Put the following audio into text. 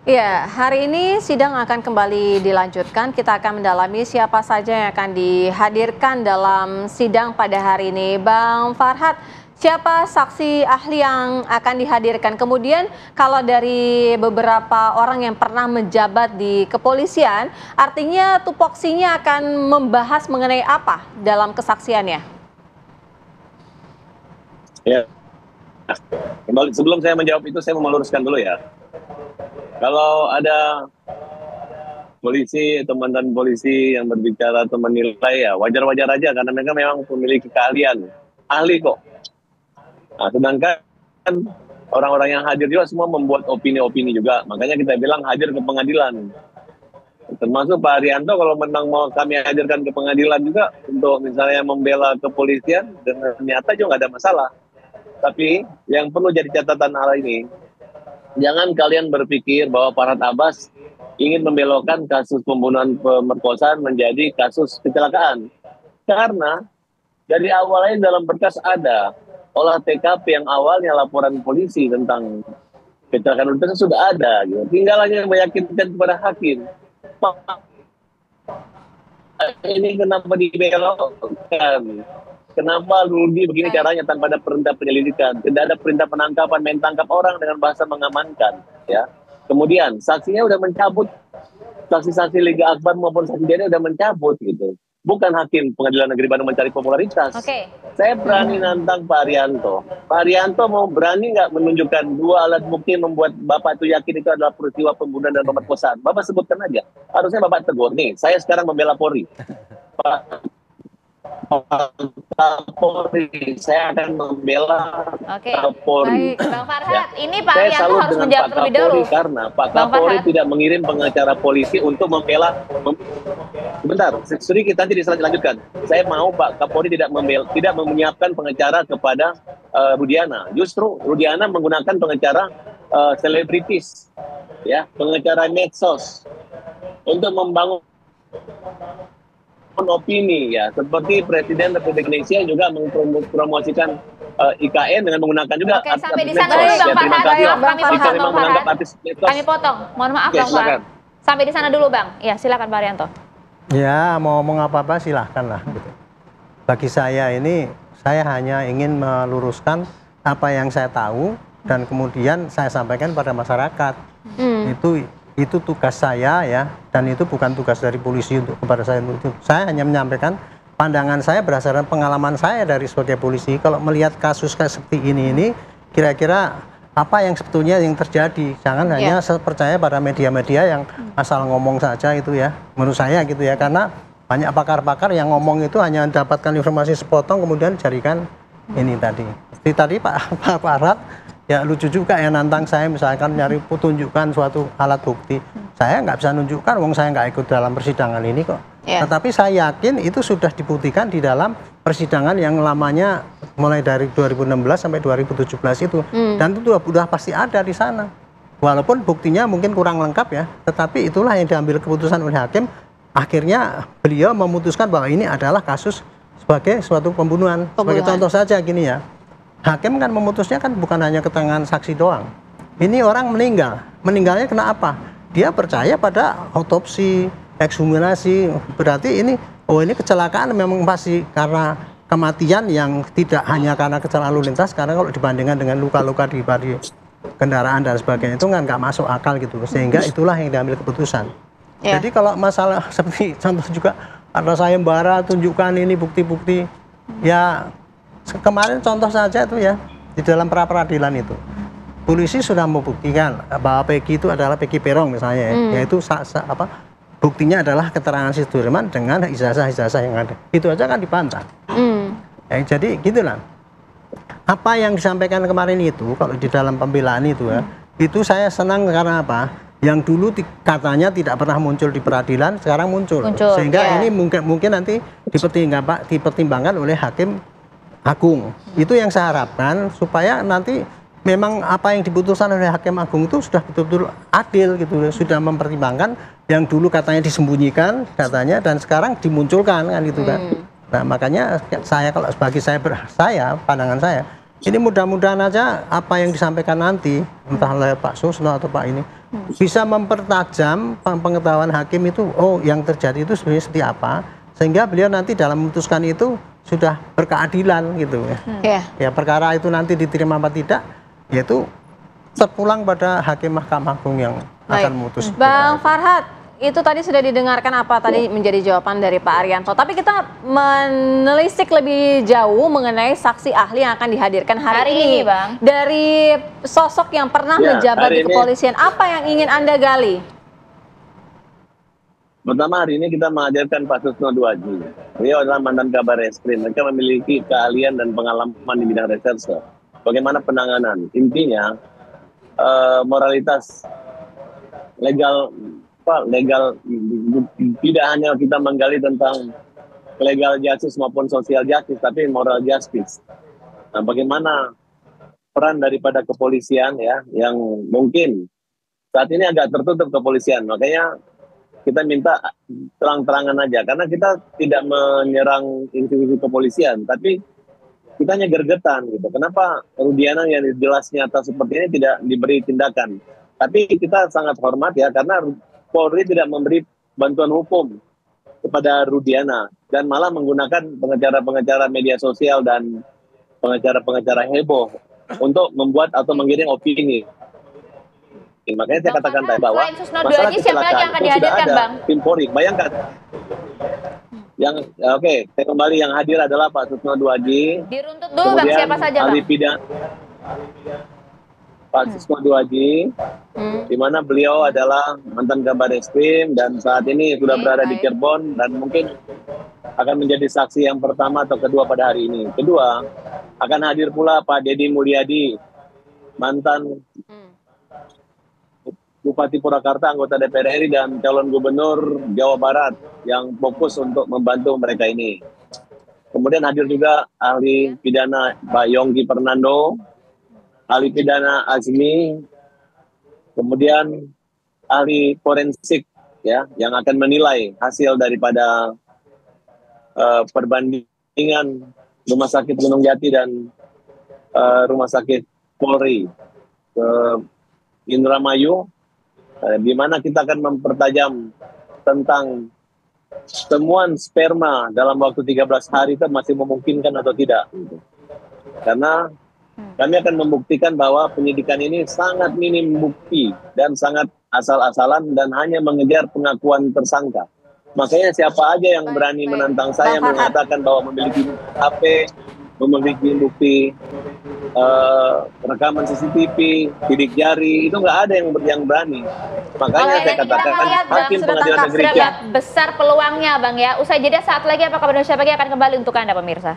Ya, hari ini sidang akan kembali dilanjutkan. Kita akan mendalami siapa saja yang akan dihadirkan dalam sidang pada hari ini. Bang Farhad, siapa saksi ahli yang akan dihadirkan? Kemudian kalau dari beberapa orang yang pernah menjabat di kepolisian, artinya tupoksinya akan membahas mengenai apa dalam kesaksiannya? Ya, kembali sebelum saya menjawab itu saya mau meluruskan dulu ya. Kalau ada polisi atau mantan polisi yang berbicara atau menilai ya wajar-wajar aja karena mereka memang memiliki keahlian, ahli kok. Nah, sedangkan orang-orang yang hadir juga semua membuat opini-opini juga, makanya kita bilang hadir ke pengadilan. Termasuk Pak Arianto kalau memang mau kami hadirkan ke pengadilan juga untuk misalnya membela kepolisian dengan nyata juga nggak ada masalah. Tapi yang perlu jadi catatan hal ini, jangan kalian berpikir bahwa Farhad Abbas ingin membelokkan kasus pembunuhan pemerkosaan menjadi kasus kecelakaan. Karena dari awalnya dalam berkas ada olah TKP yang awalnya laporan polisi tentang kecelakaan itu sudah ada. Gitu. Tinggal hanya meyakinkan kepada hakim. Ini kenapa dibelokkan? Kenapa Rudi begini caranya tanpa ada perintah penyelidikan? Tidak ada perintah penangkapan, main tangkap orang dengan bahasa mengamankan. Ya. Kemudian saksinya udah mencabut, saksi-saksi Liga Akbar maupun saksi dia udah mencabut gitu. Bukan hakim pengadilan negeri Bandung mencari popularitas. Saya berani nantang Pak Arianto. Pak Arianto mau berani nggak menunjukkan dua alat bukti membuat Bapak itu yakin itu adalah peristiwa pembunuhan dan pemerkosaan? Bapak sebutkan aja. Harusnya Bapak tegur nih. Saya sekarang membela Polri. Pak Kapolri, saya akan membela Kapolri. Baik, Bang Farhad, ya. Ini Pak Arianto harus menjawab terlebih dahulu. Karena Pak Kapolri tidak mengirim pengacara polisi untuk membela. Sebentar, sedikit nanti dilanjutkan. Saya mau Pak Kapolri tidak menyiapkan pengacara kepada Rudiana. Justru Rudiana menggunakan pengacara selebritis, ya, pengacara medsos untuk membangun opini ya, seperti Presiden Republik Indonesia juga mempromosikan IKN dengan menggunakan juga sampai di sana dulu Bang Farhad. Kami potong. Mohon maaf Bang Farhad. Sampai di sana dulu Bang. Ya, silakan Pak Arianto. Ya, mau ngomong apa-apa silahkan lah gitu. Bagi saya ini, saya hanya ingin meluruskan apa yang saya tahu dan kemudian saya sampaikan pada masyarakat. Itu tugas saya ya, dan itu bukan tugas dari polisi untuk kepada saya. Saya hanya menyampaikan pandangan saya berdasarkan pengalaman saya dari sebagai polisi. Kalau melihat kasus kayak seperti ini kira-kira apa yang sebetulnya yang terjadi. Jangan hanya percaya pada media-media yang asal ngomong saja itu ya. Menurut saya gitu ya, karena banyak pakar-pakar yang ngomong itu hanya mendapatkan informasi sepotong kemudian jadikan ini tadi. Seperti tadi Pak Farhad ya lucu juga ya nantang saya misalkan nyari tunjukkan suatu alat bukti. Saya nggak bisa nunjukkan, wong saya nggak ikut dalam persidangan ini kok. Tetapi saya yakin itu sudah dibuktikan di dalam persidangan yang lamanya mulai dari 2016 sampai 2017 itu. Dan itu sudah pasti ada di sana. Walaupun buktinya mungkin kurang lengkap ya, tetapi itulah yang diambil keputusan oleh hakim. Akhirnya beliau memutuskan bahwa ini adalah kasus sebagai suatu pembunuhan. Sebagai contoh saja gini ya. Hakim kan memutusnya kan bukan hanya keterangan saksi doang. Ini orang meninggal. Meninggalnya kena apa? Dia percaya pada otopsi, ekshumasi. Berarti ini kecelakaan memang pasti karena kematian yang tidak hanya karena kecelakaan lalu lintas. Karena kalau dibandingkan dengan luka-luka di kendaraan dan sebagainya itu kan nggak masuk akal gitu. Sehingga itulah yang diambil keputusan. Jadi kalau masalah seperti contoh juga ada sayembara tunjukkan ini bukti-bukti ya. Kemarin contoh saja itu ya, di dalam pra-peradilan itu polisi sudah membuktikan bahwa Peggy itu adalah Peggy Peron misalnya ya, yaitu buktinya adalah keterangan si Sudirman dengan ijazah-ijazah yang ada. Itu aja kan dibantah. Ya, jadi gitulah. Apa yang disampaikan kemarin itu kalau di dalam pembelaan itu ya, itu saya senang karena apa? Yang dulu katanya tidak pernah muncul di peradilan, sekarang muncul. Sehingga ini mungkin nanti dipertimbangkan oleh hakim Agung. Itu yang saya harapkan supaya nanti memang apa yang diputuskan oleh Hakim Agung itu sudah betul-betul adil gitu, sudah mempertimbangkan yang dulu katanya disembunyikan katanya dan sekarang dimunculkan kan gitu kan. Nah, makanya saya kalau bagi saya pandangan saya ini mudah-mudahan aja apa yang disampaikan nanti entah oleh Pak Susno atau Pak ini bisa mempertajam pengetahuan hakim itu, oh yang terjadi itu sebenarnya seperti apa, sehingga beliau nanti dalam memutuskan itu sudah berkeadilan gitu ya. Ya perkara itu nanti diterima apa tidak, yaitu terpulang pada hakim Mahkamah Agung yang akan memutus. Bang Farhad, itu tadi sudah didengarkan apa tadi menjadi jawaban dari Pak Arianto. Tapi kita menelisik lebih jauh mengenai saksi ahli yang akan dihadirkan hari ini, Bang. Dari sosok yang pernah menjabat di kepolisian, apa yang ingin Anda gali? Pertama, hari ini kita menghadirkan Pak Susno Duaji. Beliau adalah mantan Kabar Eskrim. Mereka memiliki keahlian dan pengalaman di bidang reserse. Bagaimana penanganan? Intinya, moralitas legal tidak hanya kita menggali tentang legal justice maupun social justice, tapi moral justice. Nah, bagaimana peran daripada kepolisian ya, yang mungkin saat ini agak tertutup kepolisian, makanya kita minta terang-terangan aja, karena kita tidak menyerang institusi kepolisian, tapi kita hanya gergetan gitu. Kenapa Rudiana yang jelas nyata seperti ini tidak diberi tindakan? Tapi kita sangat hormat ya, karena Polri tidak memberi bantuan hukum kepada Rudiana dan malah menggunakan pengacara-pengacara media sosial dan pengacara-pengacara heboh untuk membuat atau mengirim opini. Makanya saya katakan tadi bahwa masalah kecelakaan itu sudah ada tim Polri. Bayangkan. Oke, saya kembali, yang hadir adalah Pak Susno Duaji. Diruntut dulu Bang, siapa saja Bang? Pak Susno Duaji, di mana beliau adalah mantan Kabar Eskrim dan saat ini sudah berada di Cirebon dan mungkin akan menjadi saksi yang pertama atau kedua pada hari ini. Kedua, akan hadir pula Pak Deddy Mulyadi, mantan Bupati Purwakarta, anggota DPR RI dan calon gubernur Jawa Barat yang fokus untuk membantu mereka ini. Kemudian hadir juga ahli pidana Pak Yongki Fernando, ahli pidana Azmi, kemudian ahli forensik ya yang akan menilai hasil daripada perbandingan Rumah Sakit Gunung Jati dan Rumah Sakit Polri ke Indramayu, di mana kita akan mempertajam tentang temuan sperma dalam waktu 13 hari itu masih memungkinkan atau tidak. Karena kami akan membuktikan bahwa penyidikan ini sangat minim bukti dan sangat asal-asalan dan hanya mengejar pengakuan tersangka. Makanya siapa aja yang berani menantang saya mengatakan bahwa memiliki HP, memiliki bukti rekaman CCTV, sidik jari, itu nggak ada yang berani. Makanya saya katakan hakim pengadilan negeri besar peluangnya Bang ya. Usai jeda saat lagi, apakah Indonesia Pagi akan kembali untuk Anda pemirsa?